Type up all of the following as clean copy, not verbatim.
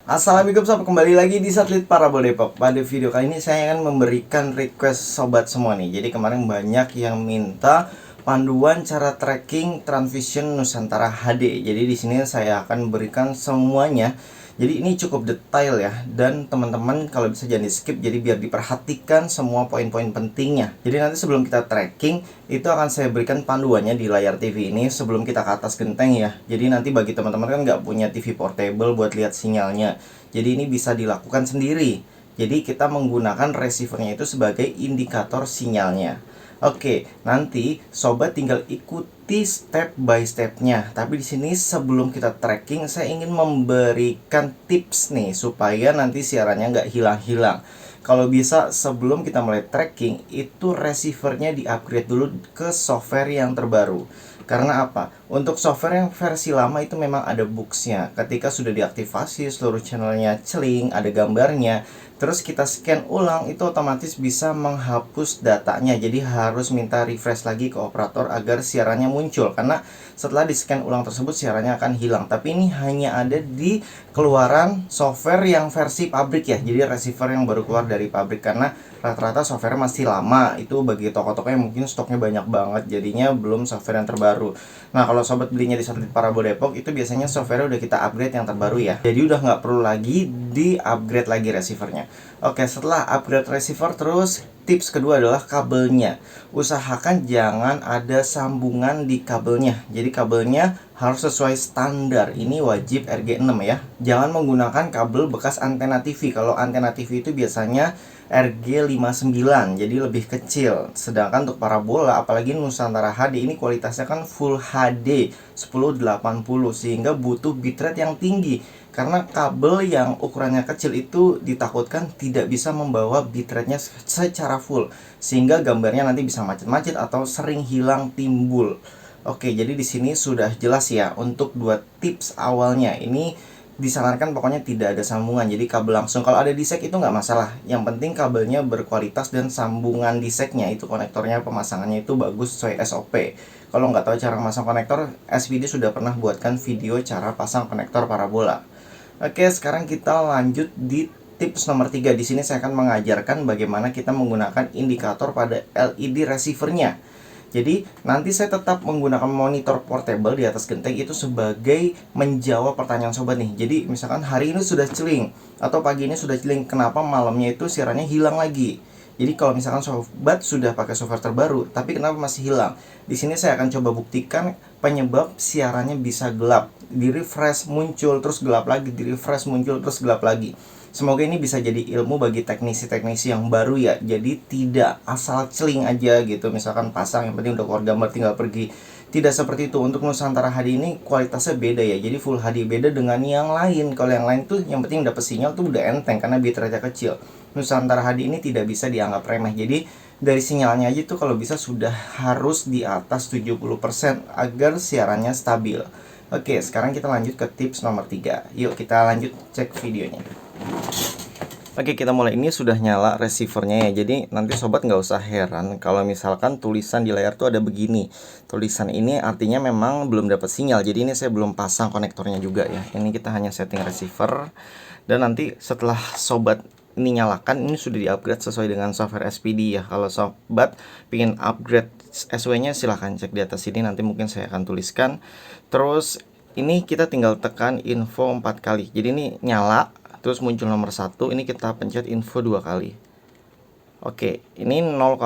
Assalamualaikum sobat, kembali lagi di Satelit Parabol Depok. Pada video kali ini saya akan memberikan request sobat semua nih. Jadi kemarin banyak yang minta panduan cara tracking Transvision Nusantara HD. Jadi di sini saya akan berikan semuanya. Jadi ini cukup detail ya, dan teman-teman kalau bisa jangan di skip, jadi biar diperhatikan semua poin-poin pentingnya. Jadi nanti sebelum kita tracking itu akan saya berikan panduannya di layar TV ini sebelum kita ke atas genteng ya. Jadi nanti bagi teman-teman kan nggak punya TV portable buat lihat sinyalnya, jadi ini bisa dilakukan sendiri. Jadi kita menggunakan receivernya itu sebagai indikator sinyalnya. Oke, nanti sobat tinggal ikuti step by stepnya. Tapi di sini sebelum kita tracking, saya ingin memberikan tips nih supaya nanti siarannya nggak hilang-hilang. Kalau bisa sebelum kita mulai tracking, itu receivernya di-upgrade dulu ke software yang terbaru. Karena apa? Untuk software yang versi lama itu memang ada bugsnya. Ketika sudah diaktifasi seluruh channelnya celing, ada gambarnya, terus kita scan ulang, itu otomatis bisa menghapus datanya. Jadi harus minta refresh lagi ke operator agar siarannya muncul. Karena setelah di scan ulang tersebut siarannya akan hilang. Tapi ini hanya ada di keluaran software yang versi pabrik ya. Jadi receiver yang baru keluar dari pabrik. Karena rata-rata software masih lama. Itu bagi toko-toko yang mungkin stoknya banyak banget, jadinya belum software yang terbaru. Nah, kalau sobat belinya di Satelit Parabol Depok, itu biasanya software udah kita upgrade yang terbaru ya. Jadi udah nggak perlu lagi di-upgrade lagi receivernya. Oke, setelah upgrade receiver, terus tips kedua adalah kabelnya. Usahakan jangan ada sambungan di kabelnya. Jadi kabelnya harus sesuai standar. Ini wajib RG6 ya. Jangan menggunakan kabel bekas antena TV. Kalau antena TV itu biasanya RG59, jadi lebih kecil. Sedangkan untuk parabola, apalagi Nusantara HD, ini kualitasnya kan Full HD 1080, sehingga butuh bitrate yang tinggi. Karena kabel yang ukurannya kecil itu ditakutkan tidak bisa membawa bitrate-nya secara full, sehingga gambarnya nanti bisa macet-macet atau sering hilang timbul. Oke, jadi di sini sudah jelas ya untuk dua tips awalnya. Ini disarankan pokoknya tidak ada sambungan, jadi kabel langsung. Kalau ada disek itu nggak masalah, yang penting kabelnya berkualitas dan sambungan diseknya itu, konektornya pemasangannya itu bagus sesuai SOP. Kalau nggak tahu cara masang konektor, SVD sudah pernah buatkan video cara pasang konektor parabola. Oke, sekarang kita lanjut di tips nomor 3. Di sini saya akan mengajarkan bagaimana kita menggunakan indikator pada LED receivernya. Jadi nanti saya tetap menggunakan monitor portable di atas genteng itu sebagai menjawab pertanyaan sobat nih. Jadi misalkan hari ini sudah celing atau pagi ini sudah celing, kenapa malamnya itu siarannya hilang lagi? Jadi kalau misalkan sobat sudah pakai software terbaru tapi kenapa masih hilang? Di sini saya akan coba buktikan penyebab siarannya bisa gelap. Di refresh muncul terus gelap lagi, di refresh muncul terus gelap lagi. Semoga ini bisa jadi ilmu bagi teknisi-teknisi yang baru ya. Jadi tidak asal celing aja gitu, misalkan pasang yang penting udah keluar gambar tinggal pergi. Tidak seperti itu. Untuk Nusantara HD ini kualitasnya beda ya. Jadi Full HD beda dengan yang lain. Kalau yang lain tuh yang penting dapat sinyal tuh udah enteng karena bitrate kecil. Nusantara HD ini tidak bisa dianggap remeh. Jadi dari sinyalnya aja tuh kalau bisa sudah harus di atas 70% agar siarannya stabil. Oke, sekarang kita lanjut ke tips nomor 3. Yuk kita lanjut cek videonya. Oke, kita mulai. Ini sudah nyala receivernya ya. Jadi nanti sobat nggak usah heran kalau misalkan tulisan di layar tuh ada begini. Tulisan ini artinya memang belum dapat sinyal. Jadi ini saya belum pasang konektornya juga ya. Ini kita hanya setting receiver. Dan nanti setelah sobat ini nyalakan, ini sudah di-upgrade sesuai dengan software SPD ya. Kalau sobat pengen upgrade SW-nya silahkan cek di atas sini, nanti mungkin saya akan tuliskan. Terus ini kita tinggal tekan info 4 kali. Jadi ini nyala, terus muncul nomor 1, ini kita pencet info 2 kali. Oke, ini 0,5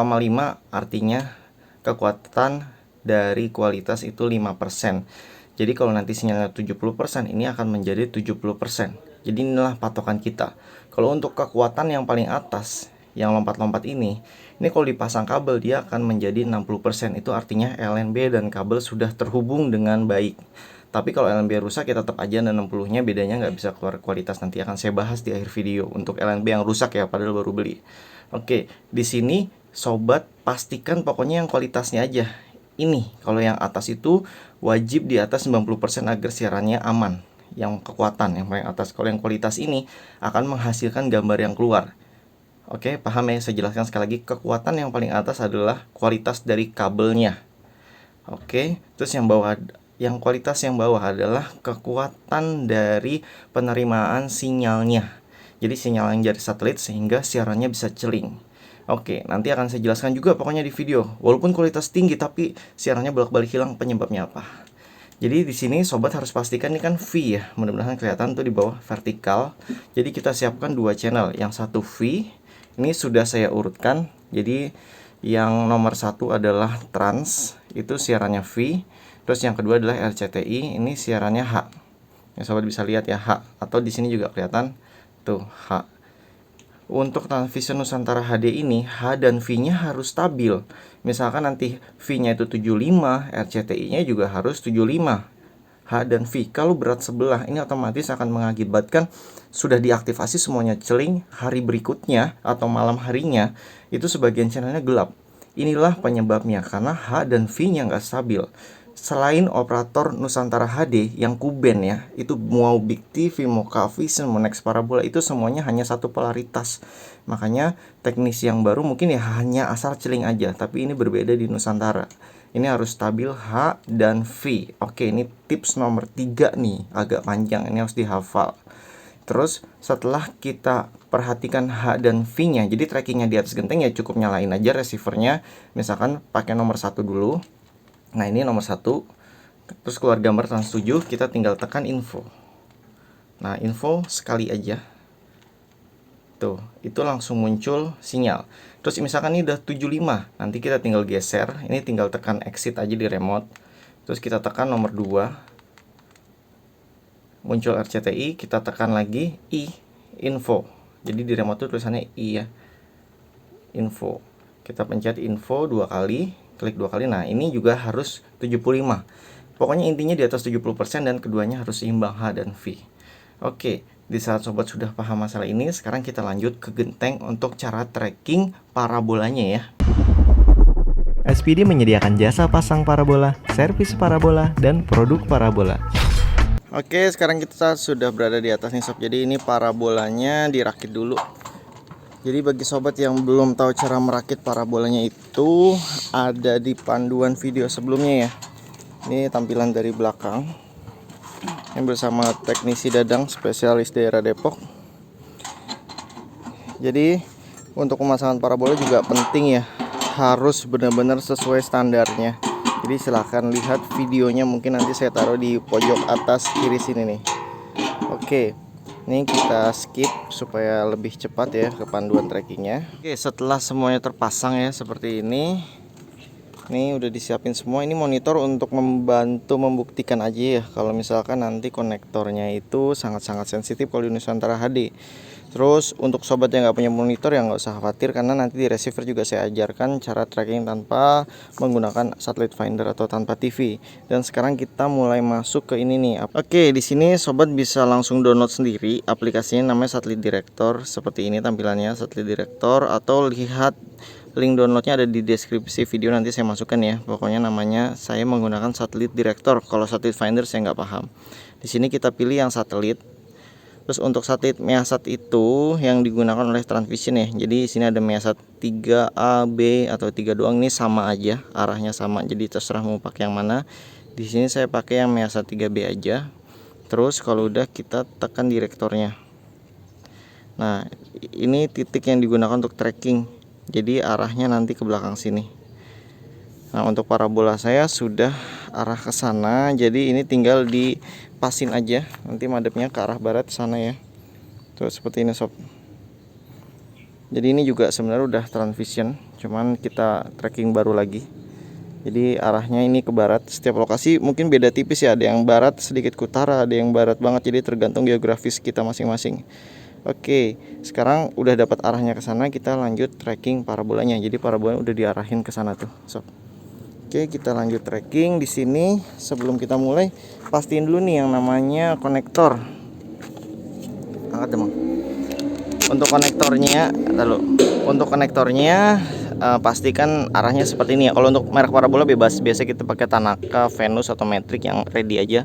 artinya kekuatan dari kualitas itu 5%. Jadi kalau nanti sinyalnya 70%, ini akan menjadi 70%. Jadi inilah patokan kita. Kalau untuk kekuatan yang paling atas, yang lompat-lompat ini kalau dipasang kabel dia akan menjadi 60%. Itu artinya LNB dan kabel sudah terhubung dengan baik. Tapi kalau LNB rusak ya tetap aja 60-nya bedanya nggak bisa keluar kualitas. Nanti akan saya bahas di akhir video untuk LNB yang rusak ya, padahal baru beli. Oke, di sini sobat pastikan pokoknya yang kualitasnya aja. Ini kalau yang atas itu wajib di atas 90% agar siarannya aman. Yang kekuatan yang paling atas. Kalau yang kualitas ini akan menghasilkan gambar yang keluar. Oke, paham ya? Saya jelaskan sekali lagi. Kekuatan yang paling atas adalah kualitas dari kabelnya. Oke, terus yang bawah yang kualitas yang bawah adalah kekuatan dari penerimaan sinyalnya. Jadi sinyal yang dari satelit sehingga siarannya bisa celing. Oke, nanti akan saya jelaskan juga pokoknya di video. Walaupun kualitas tinggi tapi siarannya bolak-balik hilang, penyebabnya apa. Jadi di sini sobat harus pastikan ini kan V ya. Mudah-mudahan kelihatan tuh di bawah vertikal. Jadi kita siapkan dua channel. Yang satu V, ini sudah saya urutkan. Jadi yang nomor satu adalah trans, itu siarannya V. Terus yang kedua adalah RCTI, ini siarannya H. Ya sobat bisa lihat ya H, atau di sini juga kelihatan tuh H. Untuk Transvision Nusantara HD ini H dan V-nya harus stabil. Misalkan nanti V-nya itu 75, RCTI-nya juga harus 75. H dan V kalau berat sebelah, ini otomatis akan mengakibatkan sudah diaktifasi semuanya celing, hari berikutnya atau malam harinya itu sebagian channelnya gelap. Inilah penyebabnya, karena H dan V-nya nggak stabil. Selain operator Nusantara HD yang kuben ya, itu mau Big TV, mau Kvision, mau Next Parabola, itu semuanya hanya satu polaritas. Makanya teknis yang baru mungkin ya hanya asal celing aja, tapi ini berbeda di Nusantara. Ini harus stabil H dan V. Oke, ini tips nomor 3 nih, agak panjang, ini harus dihafal. Terus setelah kita perhatikan H dan V-nya, jadi trackingnya di atas genteng ya cukup nyalain aja receivernya. Misalkan pakai nomor 1 dulu. Nah ini nomor 1. Terus keluar gambar trans 7, kita tinggal tekan info. Nah info sekali aja. Tuh, itu langsung muncul sinyal. Terus misalkan ini udah 75, nanti kita tinggal geser. Ini tinggal tekan exit aja di remote. Terus kita tekan nomor 2. Muncul RCTI, kita tekan lagi I, info. Jadi di remote itu tulisannya I ya. Info. Kita pencet info 2 kali, klik 2 kali. Nah, ini juga harus 75. Pokoknya intinya di atas 70% dan keduanya harus seimbang H dan V. Oke, di saat sobat sudah paham masalah ini, sekarang kita lanjut ke genteng untuk cara tracking parabolanya ya. SPD menyediakan jasa pasang parabola, servis parabola, dan produk parabola. Oke, sekarang kita sudah berada di atas nih sob. Jadi ini parabolanya dirakit dulu. Jadi bagi sobat yang belum tahu cara merakit parabolanya itu ada di panduan video sebelumnya ya. Ini tampilan dari belakang. Yang bersama teknisi Dadang, spesialis daerah Depok. Jadi untuk pemasangan parabola juga penting ya, harus benar-benar sesuai standarnya. Jadi silahkan lihat videonya, mungkin nanti saya taruh di pojok atas kiri sini nih. Oke, ini kita skip supaya lebih cepat ya ke panduan trackingnya. Oke, setelah semuanya terpasang ya seperti ini. Ini udah disiapin semua. Ini monitor untuk membantu membuktikan aja ya, kalau misalkan nanti konektornya itu sangat-sangat sensitif kalau di Nusantara HD. Terus untuk sobat yang nggak punya monitor ya nggak usah khawatir, karena nanti di receiver juga saya ajarkan cara tracking tanpa menggunakan satellite finder atau tanpa TV. Dan sekarang kita mulai masuk ke ini nih. Oke, di sini sobat bisa langsung download sendiri aplikasinya, namanya Satellite Director. Seperti ini tampilannya, Satellite Director, atau lihat link downloadnya ada di deskripsi video, nanti saya masukkan ya. Pokoknya namanya saya menggunakan Satellite Director. Kalau Satellite Finder saya nggak paham. Di sini kita pilih yang satelit. Terus untuk satelit Measat itu yang digunakan oleh Transvision ya. Jadi di sini ada Measat 3A, B atau 3 doang, ini sama aja, arahnya sama. Jadi terserah mau pakai yang mana. Di sini saya pakai yang Measat 3B aja. Terus kalau udah kita tekan direktornya. Nah, ini titik yang digunakan untuk tracking. Jadi arahnya nanti ke belakang sini. Nah, untuk parabola saya sudah arah ke sana, jadi ini tinggal dipasin aja. Nanti madepnya ke arah barat sana ya. Tuh seperti ini sob. Jadi ini juga sebenarnya udah Transvision, cuman kita tracking baru lagi. Jadi arahnya ini ke barat. Setiap lokasi mungkin beda tipis ya, ada yang barat sedikit ke utara, ada yang barat banget. Jadi tergantung geografis kita masing-masing. Oke, sekarang udah dapat arahnya ke sana, kita lanjut tracking parabolanya. Jadi parabolanya udah diarahin ke sana tuh, sob. Oke, kita lanjut tracking di sini. Sebelum kita mulai, pastiin dulu nih yang namanya konektor. Angkat deh, Bang. Untuk konektornya, pastikan arahnya seperti ini ya. Kalau untuk merek parabola bebas, biasa kita pakai Tanaka, Venus atau Metric yang ready aja.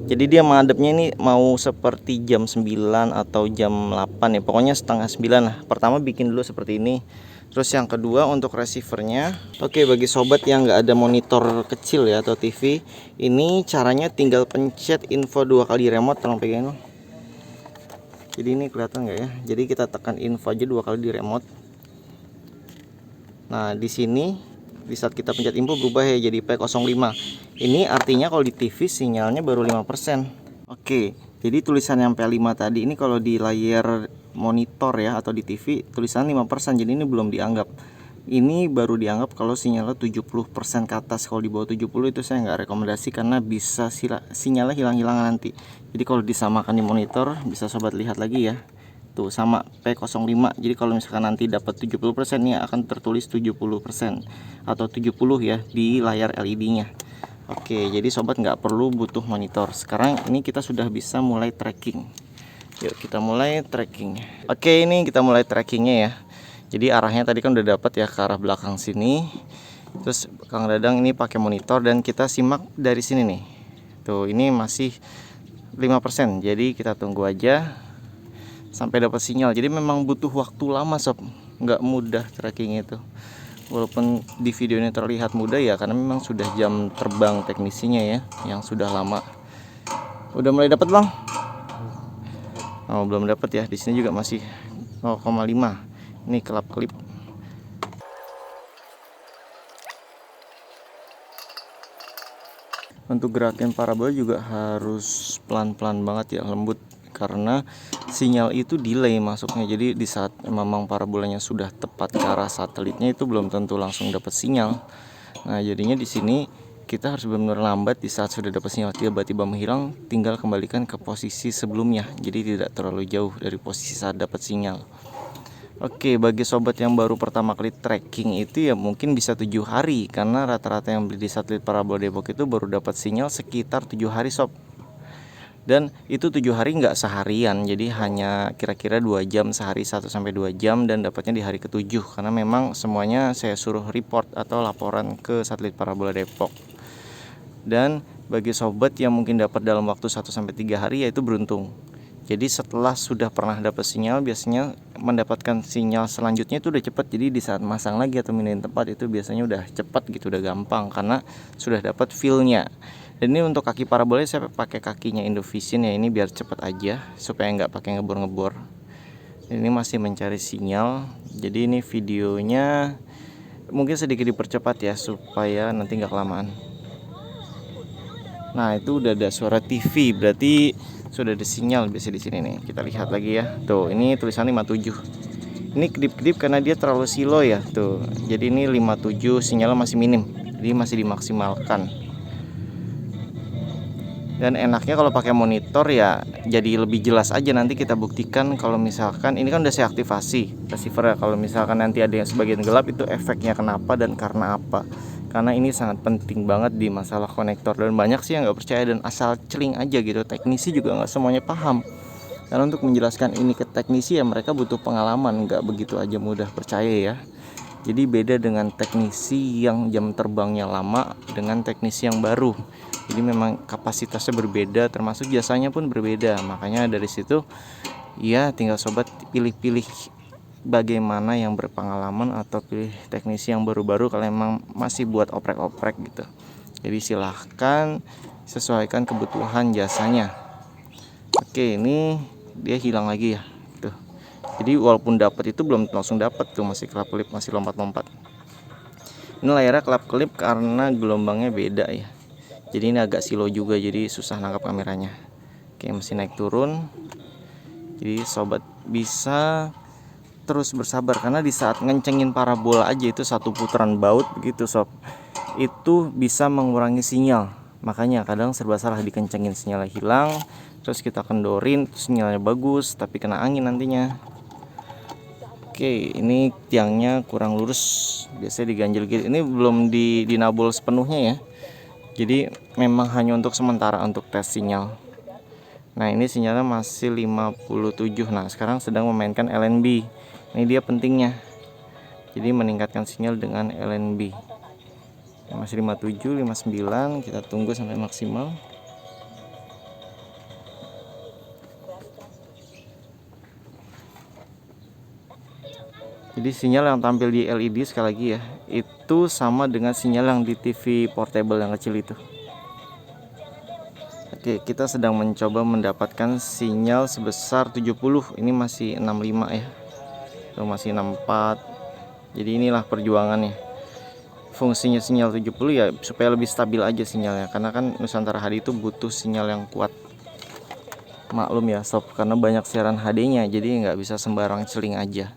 Jadi dia menghadapnya ini mau seperti jam 9 atau jam 8 ya. Pokoknya setengah 9 lah. Pertama bikin dulu seperti ini. Terus yang kedua untuk receivernya. Oke, bagi sobat yang nggak ada monitor kecil ya atau TV, ini caranya tinggal pencet info 2 kali remote. Tolong pegang. Jadi ini kelihatan nggak ya? Jadi kita tekan info aja 2 kali di remote. Nah, di sini di saat kita pencet info berubah ya jadi P05. Ini artinya kalau di TV sinyalnya baru 5%. Oke, jadi tulisan yang P5 tadi ini kalau di layar monitor ya atau di TV tulisan 5%. Jadi ini belum dianggap. Ini baru dianggap kalau sinyalnya 70% ke atas. Kalau di bawah 70 itu saya nggak rekomendasi karena bisa sinyalnya hilang-hilangan nanti. Jadi kalau disamakan di monitor bisa sobat lihat lagi ya. Tuh sama P05. Jadi kalau misalkan nanti dapat 70% nya akan tertulis 70% atau 70 ya di layar LED-nya. Oke, jadi sobat nggak perlu butuh monitor. Sekarang ini kita sudah bisa mulai tracking. Yuk kita mulai tracking. Oke, ini kita mulai trackingnya ya. Jadi arahnya tadi kan udah dapat ya ke arah belakang sini. Terus Kang Dadang ini pakai monitor dan kita simak dari sini nih. Tuh ini masih 5%. Jadi kita tunggu aja sampai dapat sinyal. Jadi memang butuh waktu lama sob, nggak mudah tracking itu. Walaupun di video ini terlihat mudah ya karena memang sudah jam terbang teknisinya ya yang sudah lama. Udah mulai dapat bang? Oh belum dapat ya, di sini juga masih 0,5. Ini kelap-kelip. Untuk gerakin parabola juga harus pelan-pelan banget ya, lembut. Karena sinyal itu delay masuknya. Jadi di saat memang parabolanya sudah tepat ke arah satelitnya itu belum tentu langsung dapat sinyal. Nah jadinya di sini kita harus benar-benar lambat. Di saat sudah dapat sinyal tiba-tiba menghilang, tinggal kembalikan ke posisi sebelumnya. Jadi tidak terlalu jauh dari posisi saat dapat sinyal. Oke, bagi sobat yang baru pertama kali tracking itu ya mungkin bisa 7 hari. Karena rata-rata yang beli di satelit parabola Depok itu baru dapat sinyal sekitar 7 hari sob. Dan itu 7 hari nggak seharian, jadi hanya kira-kira 2 jam sehari, 1-2 jam, dan dapatnya di hari ke-7. Karena memang semuanya saya suruh report atau laporan ke satelit parabola Depok. Dan bagi sobat yang mungkin dapat dalam waktu 1-3 hari ya itu beruntung. Jadi setelah sudah pernah dapat sinyal, biasanya mendapatkan sinyal selanjutnya itu udah cepat. Jadi di saat masang lagi atau mindahin tempat itu biasanya udah cepat gitu, udah gampang karena sudah dapat feel-nya. Dan ini untuk kaki parabola saya pakai kakinya Indovision ya, ini biar cepat aja supaya nggak pakai ngebor-ngebor. Ini masih mencari sinyal. Jadi ini videonya mungkin sedikit dipercepat ya supaya nanti nggak kelamaan. Nah itu udah ada suara TV, berarti sudah ada sinyal biasa di sini nih. Kita lihat lagi ya. Tuh, ini tulisan 57. Ini kedip-kedip karena dia terlalu silo ya. Tuh. Jadi ini 57 sinyalnya masih minim. Jadi masih dimaksimalkan. Dan enaknya kalau pakai monitor ya jadi lebih jelas aja. Nanti kita buktikan kalau misalkan ini kan udah saya aktivasi receiver ya. Kalau misalkan nanti ada yang sebagian gelap itu efeknya kenapa dan karena apa. Karena ini sangat penting banget di masalah konektor. Dan banyak sih yang nggak percaya dan asal celing aja gitu. Teknisi juga nggak semuanya paham. Karena untuk menjelaskan ini ke teknisi ya mereka butuh pengalaman. Nggak begitu aja mudah percaya ya. Jadi beda dengan teknisi yang jam terbangnya lama dengan teknisi yang baru. Jadi memang kapasitasnya berbeda, termasuk jasanya pun berbeda. Makanya dari situ ya tinggal sobat pilih-pilih bagaimana yang berpengalaman atau pilih teknisi yang baru-baru kalau memang masih buat oprek-oprek gitu. Jadi silahkan sesuaikan kebutuhan jasanya. Oke, ini dia hilang lagi ya. Tuh. Jadi walaupun dapat itu belum langsung dapat tuh, masih kelap-kelip, masih lompat-lompat. Ini layarnya kelap-kelip karena gelombangnya beda ya. Jadi ini agak silo juga, jadi susah nangkap kameranya. Oke, masih naik turun. Jadi sobat bisa terus bersabar karena di saat ngencengin parabola aja itu satu putaran baut begitu sob, itu bisa mengurangi sinyal. Makanya kadang serba salah, dikencengin sinyalnya hilang, terus kita kendorin terus sinyalnya bagus tapi kena angin nantinya. Oke, ini tiangnya kurang lurus, biasanya diganjel gitu. Ini belum dinabul sepenuhnya ya. Jadi memang hanya untuk sementara untuk tes sinyal. Nah ini sinyalnya masih 57. Nah sekarang sedang memainkan LNB. Ini dia pentingnya. Jadi meningkatkan sinyal dengan LNB. Masih 57, 59. Kita tunggu sampai maksimal. Jadi sinyal yang tampil di LED sekali lagi ya, itu sama dengan sinyal yang di TV portable yang kecil itu. Oke, kita sedang mencoba mendapatkan sinyal sebesar 70. Ini masih 65 ya. Itu masih 64. Jadi inilah perjuangannya. Fungsinya sinyal 70 ya supaya lebih stabil aja sinyalnya, karena kan Nusantara HD itu butuh sinyal yang kuat. Maklum ya sob, karena banyak siaran HD-nya, jadi nggak bisa sembarang celing aja.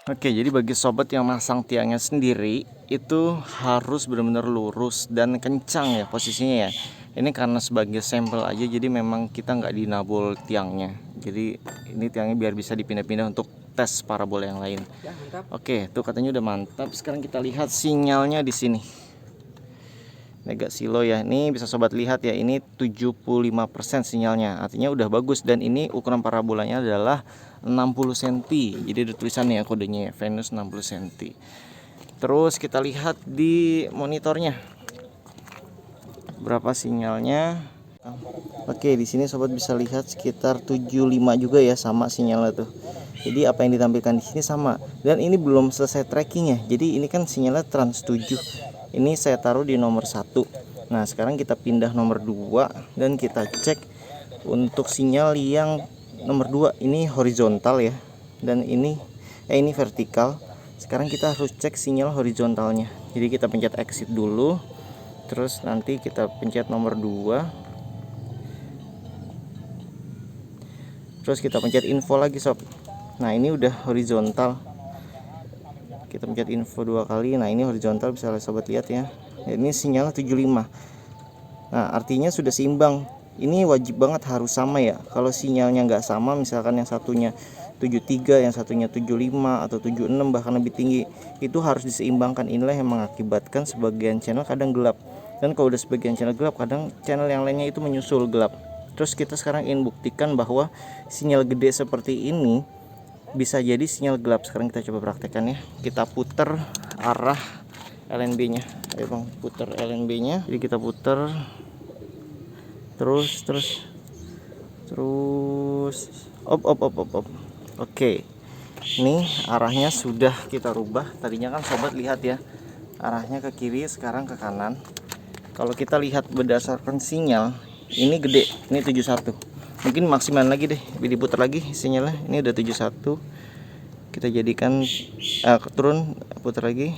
Oke, jadi bagi sobat yang masang tiangnya sendiri itu harus benar-benar lurus dan kencang ya posisinya ya. Ini karena sebagai sampel aja, jadi memang kita nggak dinabol tiangnya. Jadi ini tiangnya biar bisa dipindah-pindah untuk tes parabola yang lain. Ya, mantap. Oke, tuh katanya udah mantap. Sekarang kita lihat sinyalnya di sini. Mega Silo ya. Ini bisa sobat lihat ya, ini 75% sinyalnya. Artinya udah bagus, dan ini ukuran parabolanya adalah 60 cm. Jadi ada tulisannya ya, kodenya ya, Venus 60 cm. Terus kita lihat di monitornya. Berapa sinyalnya? Oke, di sini sobat bisa lihat sekitar 75 juga ya, sama sinyalnya tuh. Jadi apa yang ditampilkan di sini sama. Dan ini belum selesai tracking ya. Jadi ini kan sinyalnya trans 7. Ini saya taruh di nomor 1. Nah, sekarang kita pindah nomor 2 dan kita cek untuk sinyal yang nomor 2 ini horizontal ya. Dan ini vertikal. Sekarang kita harus cek sinyal horizontalnya. Jadi kita pencet exit dulu. Terus nanti kita pencet nomor 2. Terus kita pencet info lagi sob. Nah, ini udah horizontal. Kita pencet info 2 kali. Nah, ini horizontal, bisa sobat lihat ya. Ini sinyal 75. Nah, artinya sudah seimbang. Ini wajib banget harus sama ya. Kalau sinyalnya nggak sama, misalkan yang satunya 73, yang satunya 75 atau 76 bahkan lebih tinggi, itu harus diseimbangkan. Inilah yang mengakibatkan sebagian channel kadang gelap. Dan kalau udah sebagian channel gelap, kadang channel yang lainnya itu menyusul gelap. Terus kita sekarang ingin buktikan bahwa sinyal gede seperti ini bisa jadi sinyal gelap. Sekarang kita coba praktekkan ya. Kita putar arah LNB nya. Ayo bang, putar LNB nya. Jadi kita putar terus op. Oke, ini arahnya sudah kita rubah. Tadinya kan sobat lihat ya, arahnya ke kiri, sekarang ke kanan. Kalau kita lihat berdasarkan sinyal, ini gede, ini 71. Mungkin maksimal lagi deh, diputar lagi sinyalnya. Ini udah 71. Kita jadikan turun, putar lagi.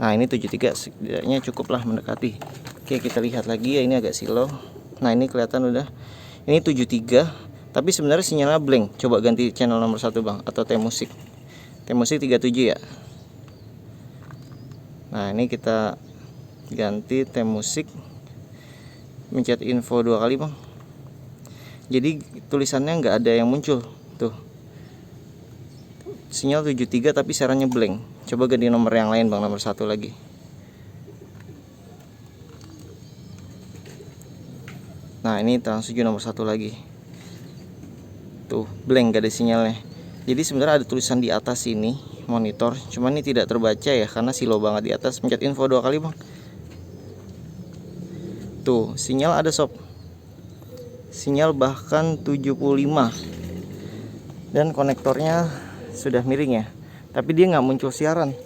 Nah, ini 73, setidaknya cukuplah mendekati. Oke, kita lihat lagi ya, ini agak silau. Nah, ini kelihatan udah. Ini 73, tapi sebenarnya sinyalnya blank. Coba ganti channel nomor 1 bang, atau T-Music. T-Music 37 ya. Nah, ini kita ganti T-Music. Mencet info 2 kali bang. Jadi tulisannya nggak ada yang muncul tuh. Sinyal 73 tapi siarannya blank. Coba ganti nomor yang lain bang, nomor 1 lagi. Nah, ini trans 7 nomor 1 lagi. Tuh blank, gak ada sinyalnya. Jadi sebenarnya ada tulisan di atas ini monitor, cuman ini tidak terbaca ya karena silo banget di atas. Pencet info 2 kali bang. Tuh sinyal ada sob. Sinyal bahkan 75. Dan konektornya sudah miring ya, tapi dia nggak muncul siaran.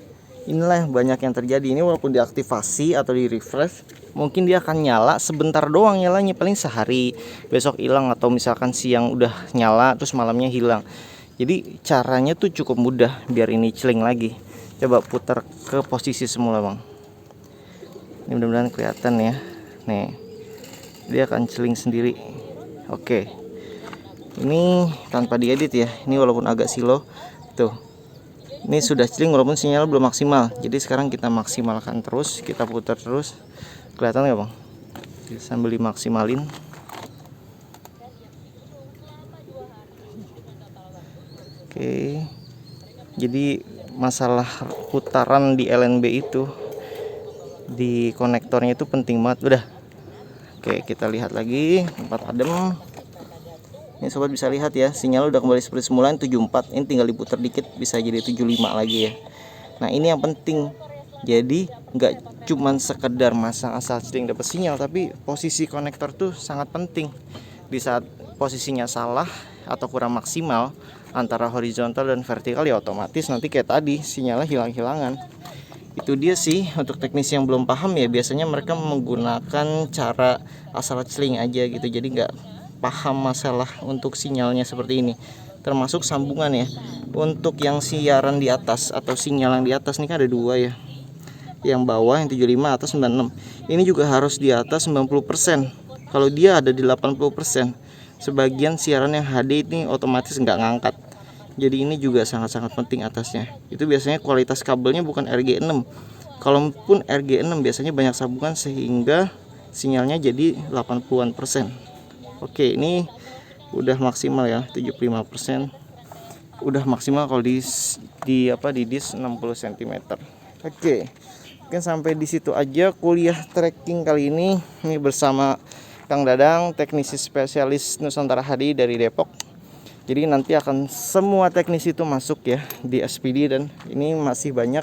Inilah yang banyak yang terjadi. Ini walaupun diaktifasi atau di refresh, mungkin dia akan nyala sebentar doang nyalanya, paling sehari, besok hilang, atau misalkan siang udah nyala terus malamnya hilang. Jadi caranya tuh cukup mudah biar ini celing lagi. Coba putar ke posisi semula bang. Ini mudah-mudahan kelihatan ya. Nih, dia akan celing sendiri. Oke, ini tanpa diedit ya. Ini walaupun agak silo tuh, ini sudah celing walaupun sinyal belum maksimal. Jadi sekarang kita maksimalkan terus, kita putar terus. Kelihatan nggak bang? Sambil dimaksimalin. Oke, jadi masalah putaran di LNB itu, di konektornya itu penting banget. Udah. Oke, kita lihat lagi tempat adem. Ini sobat bisa lihat ya, sinyal udah kembali seperti semula, 74. Ini tinggal diputar dikit bisa jadi 75 lagi ya. Nah ini yang penting. Jadi nggak cuman sekedar masang asal celing dapat sinyal, tapi posisi konektor tuh sangat penting. Di saat posisinya salah atau kurang maksimal antara horizontal dan vertikal, ya otomatis nanti kayak tadi sinyalnya hilang-hilangan. Itu dia sih untuk teknisi yang belum paham ya, biasanya mereka menggunakan cara asal celing aja gitu, jadi nggak paham masalah untuk sinyalnya seperti ini, termasuk sambungan ya. Untuk yang siaran di atas atau sinyal yang di atas nih kan ada dua ya, yang bawah yang 75, atas 96. Ini juga harus di atas 90%. Kalau dia ada di 80%, sebagian siaran yang HD ini otomatis nggak ngangkat. Jadi ini juga sangat-sangat penting atasnya. Itu biasanya kualitas kabelnya bukan RG6. Kalaupun RG6 biasanya banyak sambungan sehingga sinyalnya jadi 80-an%. Oke, ini udah maksimal ya, 75%. Udah maksimal kalau di disk 60 cm. Oke. Mungkin sampai di situ aja kuliah tracking kali ini. Ini bersama Kang Dadang, teknisi spesialis Nusantara HD dari Depok. Jadi nanti akan semua teknisi itu masuk ya di SPD, dan ini masih banyak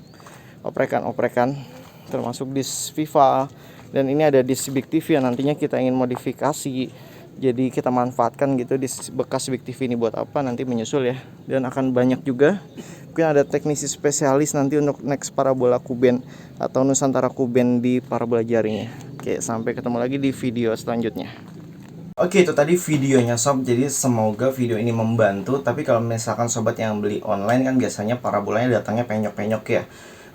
oprekan-oprekan termasuk disk Viva, dan ini ada disk Big TV yang nantinya kita ingin modifikasi. Jadi kita manfaatkan gitu disk bekas Big TV ini buat apa nanti menyusul ya. Dan akan banyak juga mungkin ada teknisi spesialis nanti untuk next parabola kuben atau Nusantara kuben di parabola jaringnya. Oke, sampai ketemu lagi di video selanjutnya. Oke, itu tadi videonya sob. Jadi semoga video ini membantu. Tapi kalau misalkan sobat yang beli online kan biasanya parabolanya datangnya penyok-penyok ya.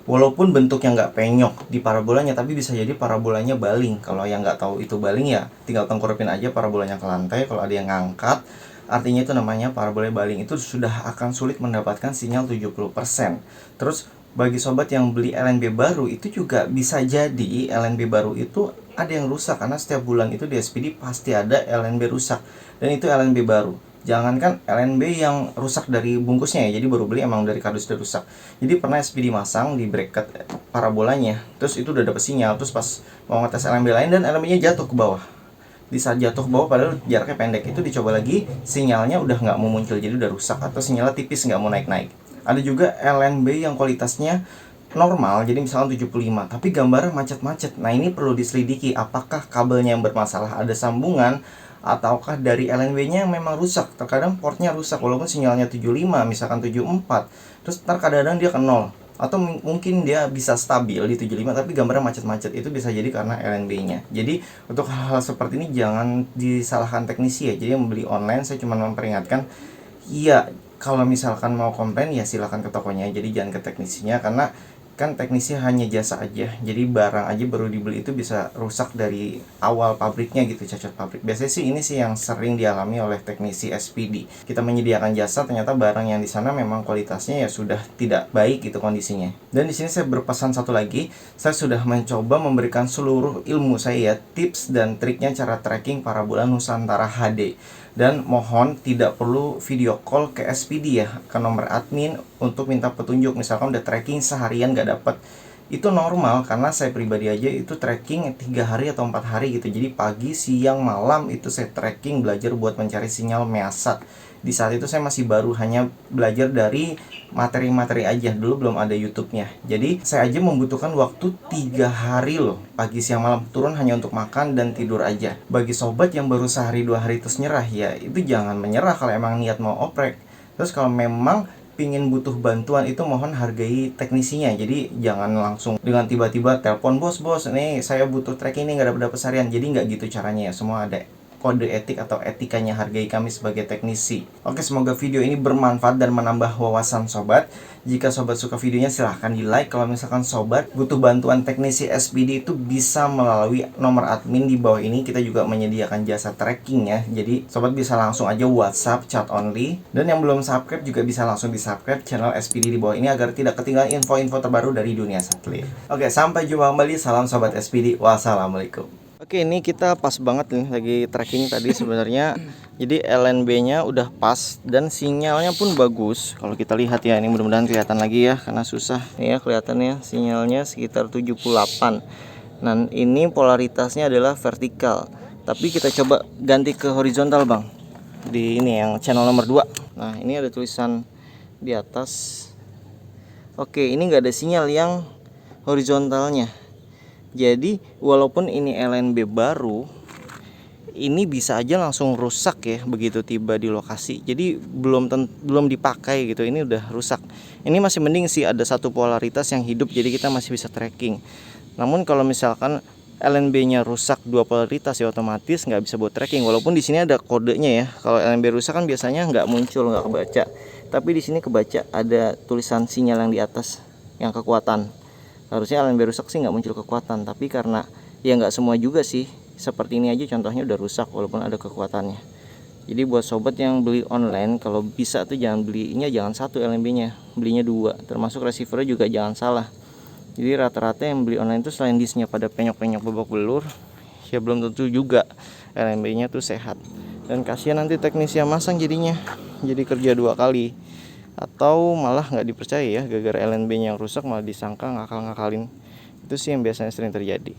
Walaupun bentuknya nggak penyok di parabolanya, tapi bisa jadi parabolanya baling. Kalau yang nggak tahu itu baling ya tinggal tengkurupin aja parabolanya ke lantai. Kalau ada yang ngangkat, artinya itu namanya parabola baling. Itu sudah akan sulit mendapatkan sinyal 70%. Terus bagi sobat yang beli LNB baru, itu juga bisa jadi LNB baru itu ada yang rusak, karena setiap bulan itu di SPD pasti ada LNB rusak, dan itu LNB baru. Jangankan LNB yang rusak dari bungkusnya ya, jadi baru beli emang dari kardus udah rusak. Jadi pernah SPD masang di bracket parabolanya, terus itu udah dapet sinyal, terus pas mau ngetes LNB lain dan LNB-nya jatuh ke bawah. Di saat jatuh ke bawah padahal jaraknya pendek, itu dicoba lagi sinyalnya udah nggak mau muncul, jadi udah rusak, atau sinyalnya tipis nggak mau naik-naik. Ada juga LNB yang kualitasnya normal, jadi misalkan 75, tapi gambarnya macet-macet. Nah ini perlu diselidiki, apakah kabelnya yang bermasalah, ada sambungan, ataukah dari LNB-nya yang memang rusak. Terkadang portnya rusak, walaupun sinyalnya 75, misalkan 74, terus ntar kadang-kadang dia ke 0. Atau mungkin dia bisa stabil di 75, tapi gambarnya macet-macet. Itu bisa jadi karena LNB-nya. Jadi untuk hal-hal seperti ini jangan disalahkan teknisi ya. Jadi yang membeli online, saya cuma memperingatkan, iya, kalau misalkan mau komplain ya silakan ke tokonya, jadi jangan ke teknisinya, karena kan teknisi hanya jasa aja. Jadi barang aja baru dibeli itu bisa rusak dari awal pabriknya gitu, cacat pabrik. Biasanya sih ini sih yang sering dialami oleh teknisi SPD. Kita menyediakan jasa, ternyata barang yang di sana memang kualitasnya ya sudah tidak baik gitu kondisinya. Dan di sini saya berpesan satu lagi, saya sudah mencoba memberikan seluruh ilmu saya, tips dan triknya cara tracking parabola Nusantara HD. Dan mohon tidak perlu video call ke SPD ya, ke nomor admin untuk minta petunjuk. Misalkan udah tracking seharian gak dapet, itu normal, karena saya pribadi aja itu tracking 3 hari atau 4 hari gitu. Jadi pagi, siang, malam itu saya tracking, belajar buat mencari sinyal measat. Di saat itu saya masih baru hanya belajar dari materi-materi aja, dulu belum ada YouTube-nya. Jadi saya aja membutuhkan waktu 3 hari loh, pagi, siang, malam, turun hanya untuk makan dan tidur aja. Bagi sobat yang baru sehari 2 hari terus nyerah, ya itu jangan menyerah kalau emang niat mau oprek. Terus kalau memang pingin butuh bantuan, itu mohon hargai teknisinya. Jadi jangan langsung dengan tiba-tiba telepon, bos nih saya butuh tracking ini, nggak dapat seharian. Jadi nggak gitu caranya ya, semua ada kode etik atau etikanya, hargai kami sebagai teknisi. Oke, semoga video ini bermanfaat dan menambah wawasan sobat. Jika sobat suka videonya silahkan di like. Kalau misalkan sobat butuh bantuan teknisi SPD itu bisa melalui nomor admin di bawah ini. Kita juga menyediakan jasa tracking ya. Jadi sobat bisa langsung aja WhatsApp chat only. Dan yang belum subscribe juga bisa langsung di subscribe channel SPD di bawah ini agar tidak ketinggalan info-info terbaru dari dunia satelit. Oke, sampai jumpa kembali. Salam sobat SPD. Wassalamualaikum. Oke, ini kita pas banget nih lagi tracking tadi sebenarnya. Jadi LNB-nya udah pas dan sinyalnya pun bagus. Kalau kita lihat ya, ini mudah-mudahan kelihatan lagi ya, karena susah nih ya kelihatannya. Sinyalnya sekitar 78. Nah, ini polaritasnya adalah vertikal. Tapi kita coba ganti ke horizontal, Bang. Di ini yang channel nomor 2. Nah, ini ada tulisan di atas Oke, ini nggak ada sinyal yang horizontalnya. Jadi walaupun ini LNB baru, ini bisa aja langsung rusak ya begitu tiba di lokasi. Jadi belum dipakai gitu, ini udah rusak. Ini masih mending sih ada satu polaritas yang hidup, jadi kita masih bisa tracking. Namun kalau misalkan LNB-nya rusak dua polaritas ya otomatis nggak bisa buat tracking. Walaupun di sini ada kodenya ya. Kalau LNB rusak kan biasanya nggak muncul, nggak kebaca. Tapi di sini kebaca, ada tulisan sinyal yang di atas yang kekuatan. Harusnya LNB rusak sih nggak muncul kekuatan, tapi karena ya nggak semua juga sih. Seperti ini aja contohnya udah rusak walaupun ada kekuatannya. Jadi buat sobat yang beli online, kalau bisa tuh jangan satu LNB-nya, belinya dua. Termasuk receivernya juga jangan salah. Jadi rata-rata yang beli online tuh selain disnya pada penyok-penyok babak belur, ya belum tentu juga LNB-nya tuh sehat. Dan kasihan nanti teknisi yang masang jadinya, jadi kerja dua kali. Atau malah nggak dipercaya ya, gara-gara LNB-nya yang rusak malah disangka ngakal-ngakalin. Itu sih yang biasanya sering terjadi.